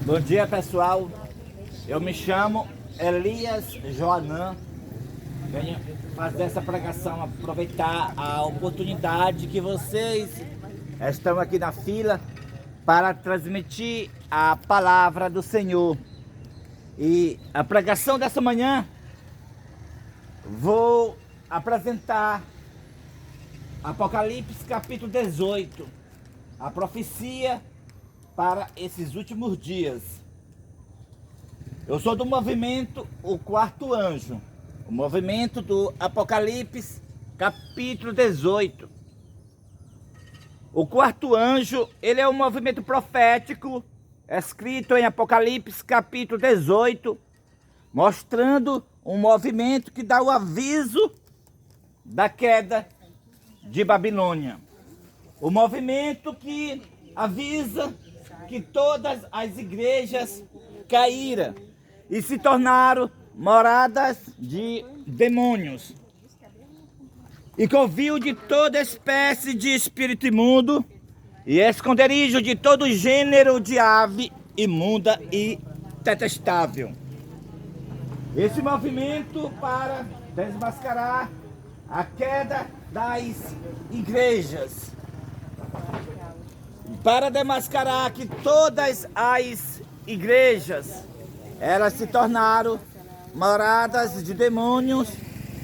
Bom dia, pessoal. Eu me chamo Elias Joanã. Venho fazer essa pregação, aproveitar a oportunidade que vocês estão aqui na fila para transmitir a palavra do Senhor. E a pregação dessa manhã, vou apresentar Apocalipse capítulo 18, a profecia para esses últimos dias. Eu sou do movimento O Quarto Anjo, o movimento do Apocalipse capítulo 18. O Quarto Anjo, ele é um movimento profético escrito em Apocalipse capítulo 18, mostrando um movimento que dá o aviso da queda de Babilônia. O movimento que avisa que todas as igrejas caíram e se tornaram moradas de demônios, e covil de toda espécie de espírito imundo e esconderijo de todo gênero de ave imunda e detestável. Esse movimento para desmascarar a queda das igrejas, para desmascarar que todas as igrejas, elas se tornaram moradas de demônios,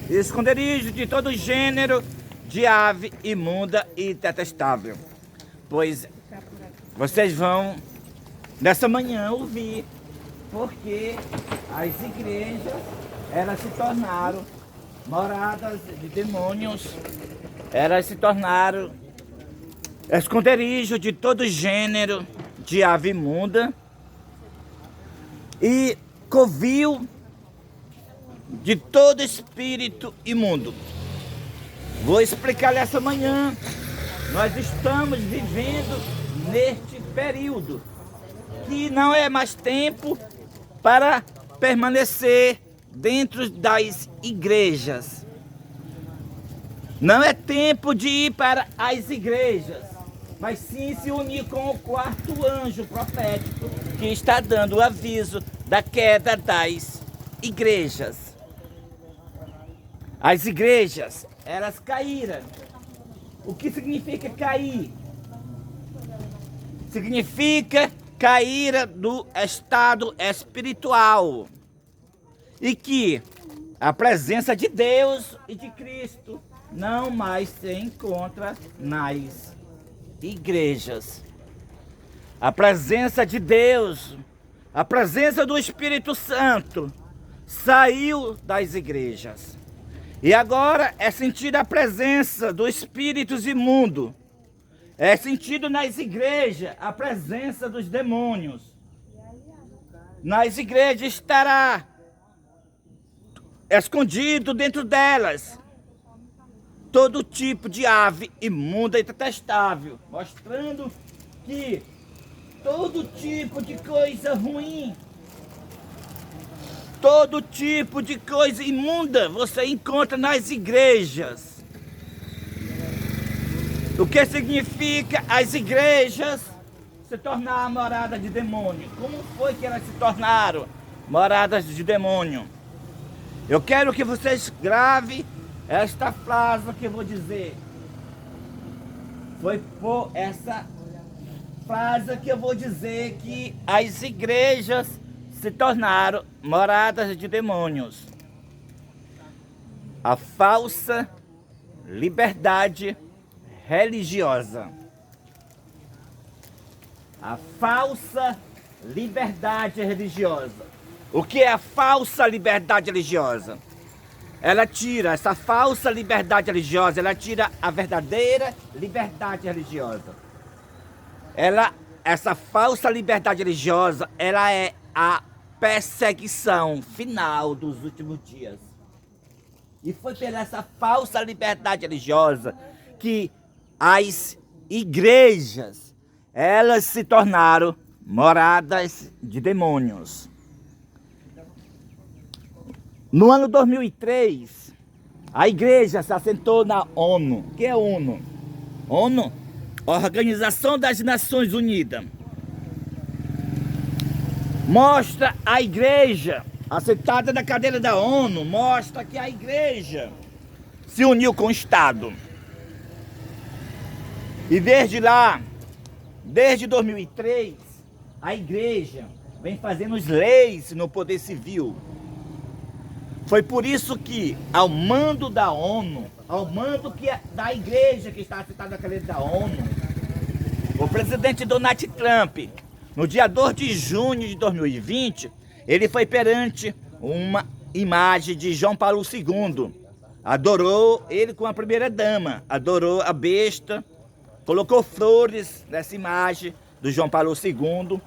esconderijo de todo gênero de ave imunda e detestável. Pois vocês vão nessa manhã ouvir porque as igrejas, elas se tornaram moradas de demônios, elas se tornaram esconderijo de todo gênero de ave imunda e covil de todo espírito imundo. Vou explicar essa manhã. Nós estamos vivendo neste período que não é mais tempo para permanecer dentro das igrejas. Não é tempo de ir para as igrejas, mas sim se unir com o quarto anjo profético que está dando o aviso da queda das igrejas. As igrejas, elas caíram. O que significa cair? Significa cair do estado espiritual. E que a presença de Deus e de Cristo não mais se encontra nas igrejas. A presença de Deus, a presença do Espírito Santo saiu das igrejas. E agora é sentido a presença dos espíritos imundos. É sentido nas igrejas a presença dos demônios. Nas igrejas estará escondido dentro delas todo tipo de ave imunda e detestável, mostrando que todo tipo de coisa ruim, todo tipo de coisa imunda você encontra nas igrejas. O que significa as igrejas se tornar morada de demônio? Como foi que elas se tornaram moradas de demônio? Eu quero que vocês gravem esta frase que eu vou dizer. Foi por essa frase que eu vou dizer que as igrejas se tornaram moradas de demônios. A falsa liberdade religiosa. A falsa liberdade religiosa. O que é a falsa liberdade religiosa? Ela tira essa falsa liberdade religiosa, ela tira a verdadeira liberdade religiosa. Essa falsa liberdade religiosa, ela é a perseguição final dos últimos dias. E foi pela essa falsa liberdade religiosa que as igrejas, elas se tornaram moradas de demônios. No ano 2003, a igreja se assentou na ONU. O que é ONU? ONU, Organização das Nações Unidas. Mostra a igreja assentada na cadeira da ONU, mostra que a igreja se uniu com o Estado. E desde lá, desde 2003, a igreja vem fazendo as leis no poder civil. Foi por isso que, ao mando da ONU, ao mando da igreja que está assentada na cadeira da ONU, o presidente Donald Trump, no dia 2 de junho de 2020, ele foi perante uma imagem de João Paulo II. Adorou ele com a primeira dama, adorou a besta, colocou flores nessa imagem do João Paulo II.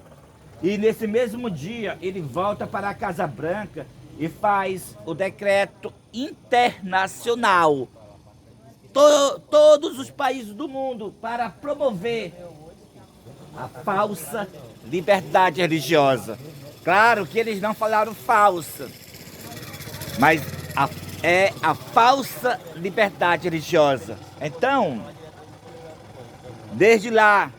E nesse mesmo dia ele volta para a Casa Branca e faz o decreto internacional. Todos os países do mundo para promover a falsa liberdade religiosa. Claro que eles não falaram falsa, mas é a falsa liberdade religiosa. Então, desde lá,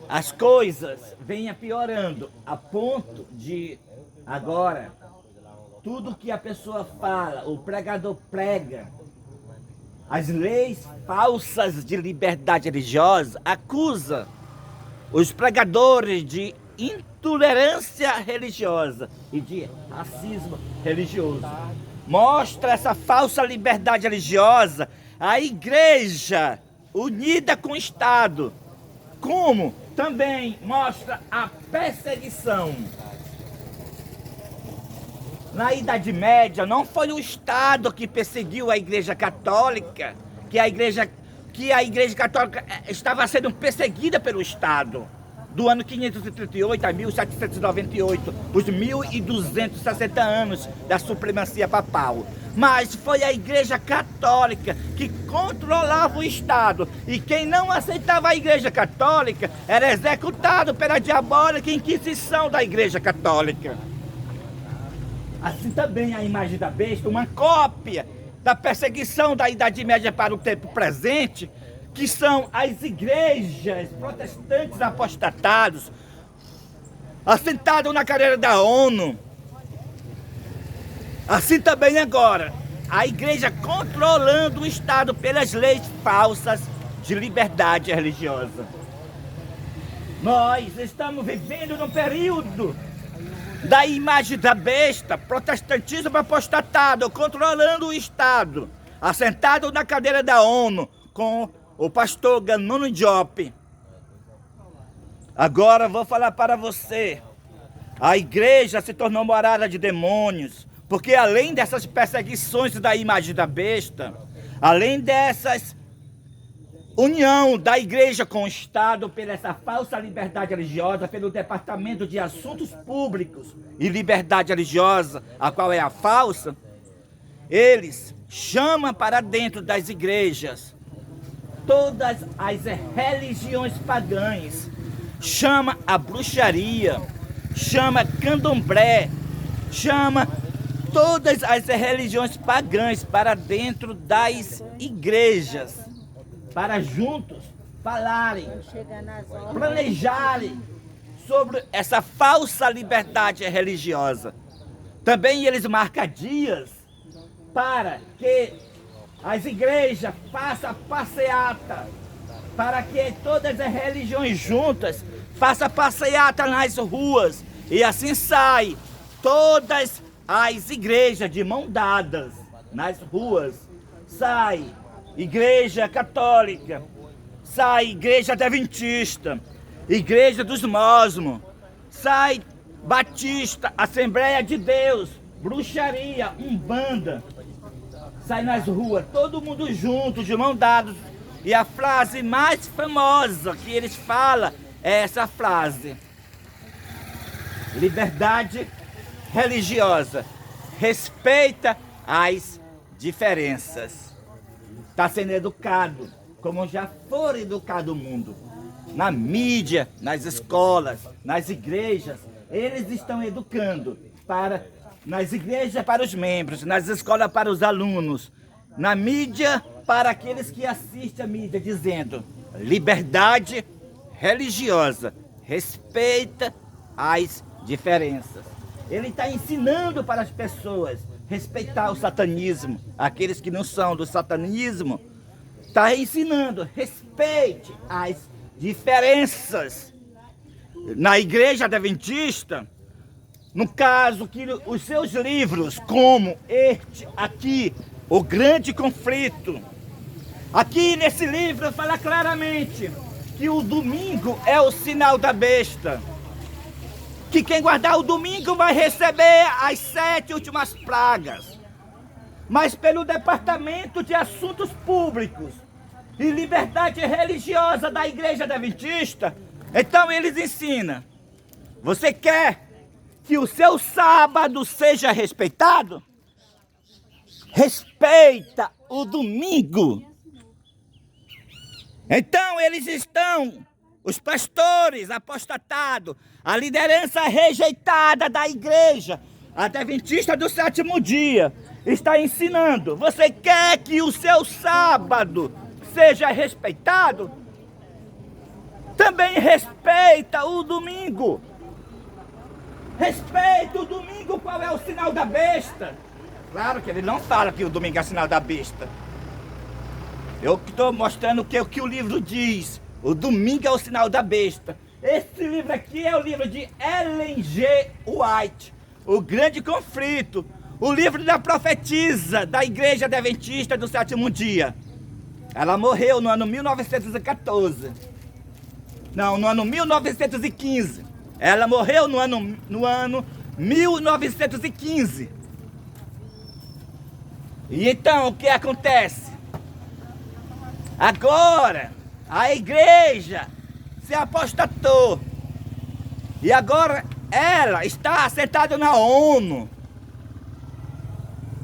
as coisas vêm piorando, a ponto de agora, tudo que a pessoa fala, o pregador prega, as leis falsas de liberdade religiosa, acusa os pregadores de intolerância religiosa e de racismo religioso. Mostra essa falsa liberdade religiosa, a igreja unida com o Estado, como também mostra a perseguição. Na Idade Média não foi o Estado que perseguiu a Igreja Católica, que a Igreja Católica estava sendo perseguida pelo Estado. Do ano 538 a 1798, os 1260 anos da supremacia papal. Mas foi a Igreja Católica que controlava o Estado. E quem não aceitava a Igreja Católica era executado pela diabólica Inquisição da Igreja Católica. Assim também a imagem da besta, uma cópia da perseguição da Idade Média para o tempo presente, que são as igrejas protestantes apostatados, assentados na cadeira da ONU. Assim também agora, a igreja controlando o Estado pelas leis falsas de liberdade religiosa. Nós estamos vivendo num período da imagem da besta, protestantismo apostatado, controlando o Estado, assentado na cadeira da ONU, com o pastor Ganoni Diop. Agora vou falar para você, a igreja se tornou morada de demônios, porque além dessas perseguições da imagem da besta, além dessas união da igreja com o Estado pela essa falsa liberdade religiosa, pelo Departamento de Assuntos Públicos e Liberdade Religiosa, a qual é a falsa, eles chamam para dentro das igrejas todas as religiões pagãs, chama a bruxaria, chama candomblé, chama todas as religiões pagãs para dentro das igrejas, para juntos falarem, planejarem sobre essa falsa liberdade religiosa. Também eles marcam dias para que as igrejas façam passeata, para que todas as religiões juntas façam passeata nas ruas, e assim sai todas as igrejas de mão dadas nas ruas. Sai igreja católica, sai igreja adventista, igreja dos mosmos, sai batista, Assembleia de Deus, bruxaria, umbanda. Sai nas ruas, todo mundo junto, de mão dadas. E a frase mais famosa que eles falam é essa frase: liberdade religiosa, respeita as diferenças. Está sendo educado, como já for educado o mundo. Na mídia, nas escolas, nas igrejas, eles estão educando nas igrejas para os membros, nas escolas para os alunos, na mídia para aqueles que assistem a mídia, dizendo: liberdade religiosa, respeita as diferenças. Ele está ensinando para as pessoas respeitar o satanismo. Aqueles que não são do satanismo, está ensinando, respeite as diferenças. Na igreja adventista, no caso que os seus livros, como este aqui, O Grande Conflito, aqui nesse livro fala claramente que o domingo é o sinal da besta. Que quem guardar o domingo vai receber as 7 últimas pragas. Mas pelo Departamento de Assuntos Públicos e Liberdade Religiosa da Igreja Adventista, então eles ensinam: você quer que o seu sábado seja respeitado? Respeita o domingo. Então eles estão, os pastores apostatados, a liderança rejeitada da igreja adventista do sétimo dia, está ensinando: você quer que o seu sábado seja respeitado? Também respeita o domingo. Respeita o domingo. Qual é o sinal da besta? Claro que ele não fala que o domingo é sinal da besta. Eu estou mostrando o que o livro diz. O domingo é o sinal da besta. Esse livro aqui é o livro de Ellen G. White, O Grande Conflito. O livro da profetisa da Igreja Adventista do Sétimo Dia. Ela morreu no ano 1914. Não, no ano 1915. Ela morreu no ano 1915. E então, o que acontece? Agora, a igreja se apostatou. E agora ela está sentada na ONU.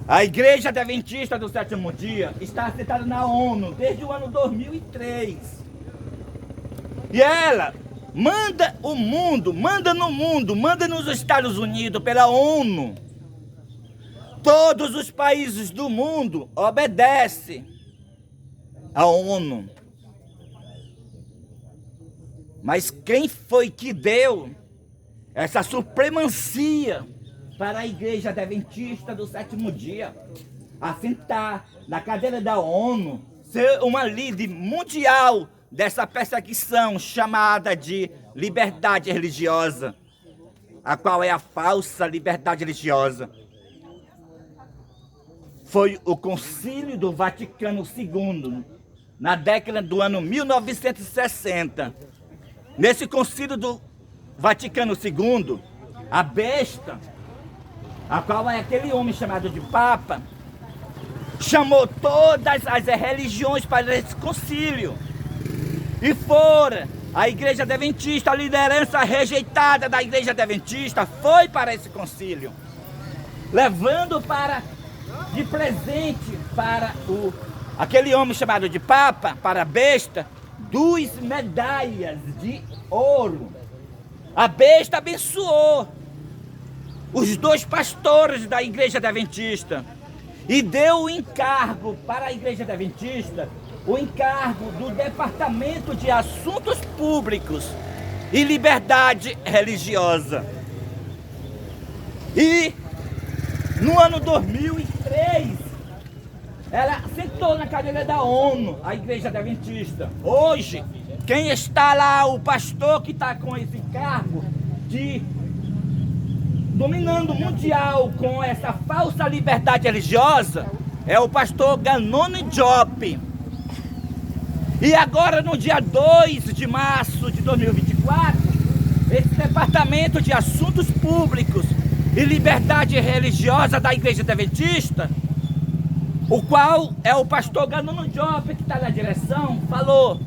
A Igreja Adventista do Sétimo Dia está sentada na ONU desde o ano 2003. E ela manda o mundo, manda no mundo, manda nos Estados Unidos pela ONU. Todos os países do mundo obedecem à ONU. Mas quem foi que deu essa supremacia para a Igreja Adventista do Sétimo Dia a sentar na cadeira da ONU, ser uma líder mundial dessa perseguição chamada de liberdade religiosa, a qual é a falsa liberdade religiosa? Foi o Concílio do Vaticano II, na década do ano 1960. Nesse Concílio do Vaticano II, a besta, a qual é aquele homem chamado de Papa, chamou todas as religiões para esse concílio. E fora a Igreja Adventista, a liderança rejeitada da Igreja Adventista, foi para esse concílio, levando de presente para aquele homem chamado de Papa, para a besta, 2 medalhas de ouro. A besta abençoou os 2 pastores da Igreja Adventista e deu o encargo para a Igreja Adventista, o encargo do Departamento de Assuntos Públicos e Liberdade Religiosa. E no ano 2003, ela sentou na cadeira da ONU, a Igreja Adventista. Hoje, quem está lá, o pastor que está com esse cargo de dominando mundial com essa falsa liberdade religiosa, é o pastor Ganoni Diop. E agora, no dia 2 de março de 2024, esse Departamento de Assuntos Públicos e Liberdade Religiosa da Igreja Adventista, o qual é o pastor Ganoni Diop que está na direção, falou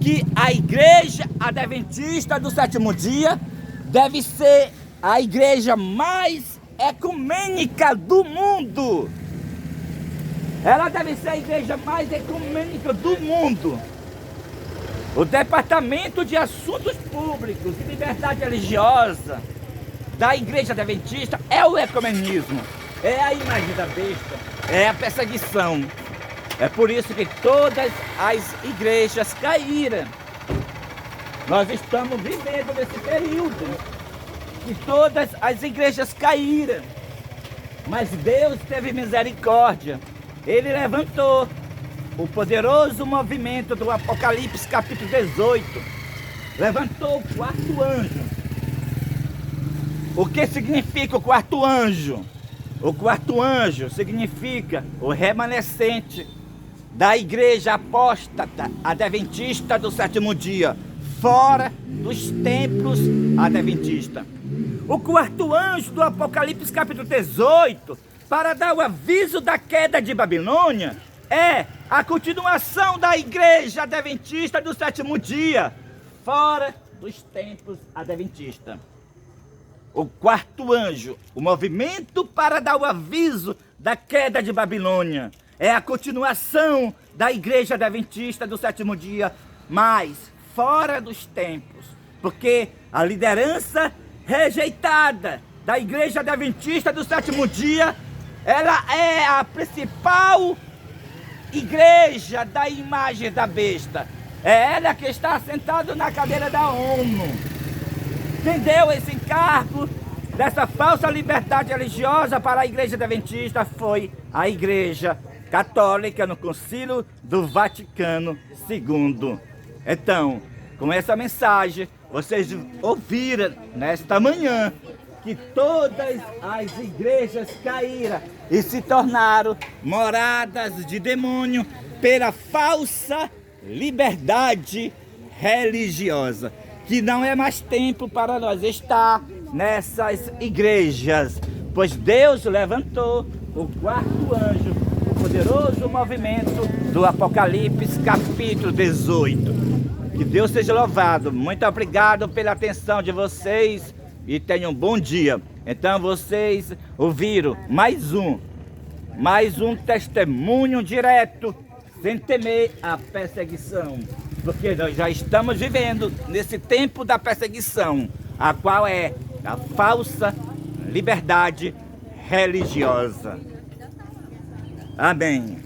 que a Igreja Adventista do Sétimo Dia deve ser a igreja mais ecumênica do mundo. Ela deve ser a igreja mais ecumênica do mundo. O Departamento de Assuntos Públicos e Liberdade Religiosa da Igreja Adventista é o ecumenismo, é a imagem da besta, é a perseguição. É por isso que todas as igrejas caíram. Nós estamos vivendo nesse período. que todas as igrejas caíram. Mas Deus teve misericórdia. Ele levantou o poderoso movimento do Apocalipse capítulo 18. Levantou o quarto anjo. O que significa o quarto anjo? O quarto anjo significa o remanescente da igreja apóstata adventista do sétimo dia, fora dos templos adventistas. O quarto anjo do Apocalipse capítulo 18, para dar o aviso da queda de Babilônia, é a continuação da igreja adventista do sétimo dia, fora dos templos adventistas. O quarto anjo, o movimento para dar o aviso da queda de Babilônia, é a continuação da igreja adventista do sétimo dia, mas fora dos templos, porque a liderança rejeitada da igreja adventista do sétimo dia, ela é a principal igreja da imagem da besta. É ela que está sentada na cadeira da ONU. Quem deu esse encargo dessa falsa liberdade religiosa para a igreja adventista foi a igreja católica no Concílio do Vaticano II. Então, com essa mensagem, vocês ouviram nesta manhã que todas as igrejas caíram e se tornaram moradas de demônio pela falsa liberdade religiosa, que não é mais tempo para nós estar nessas igrejas, pois Deus levantou o quarto anjo, o poderoso movimento do Apocalipse capítulo 18. Que Deus seja louvado. Muito obrigado pela atenção de vocês e tenham um bom dia. Então vocês ouviram mais um testemunho direto, sem temer a perseguição, porque nós já estamos vivendo nesse tempo da perseguição, a qual é a falsa liberdade religiosa. Amém.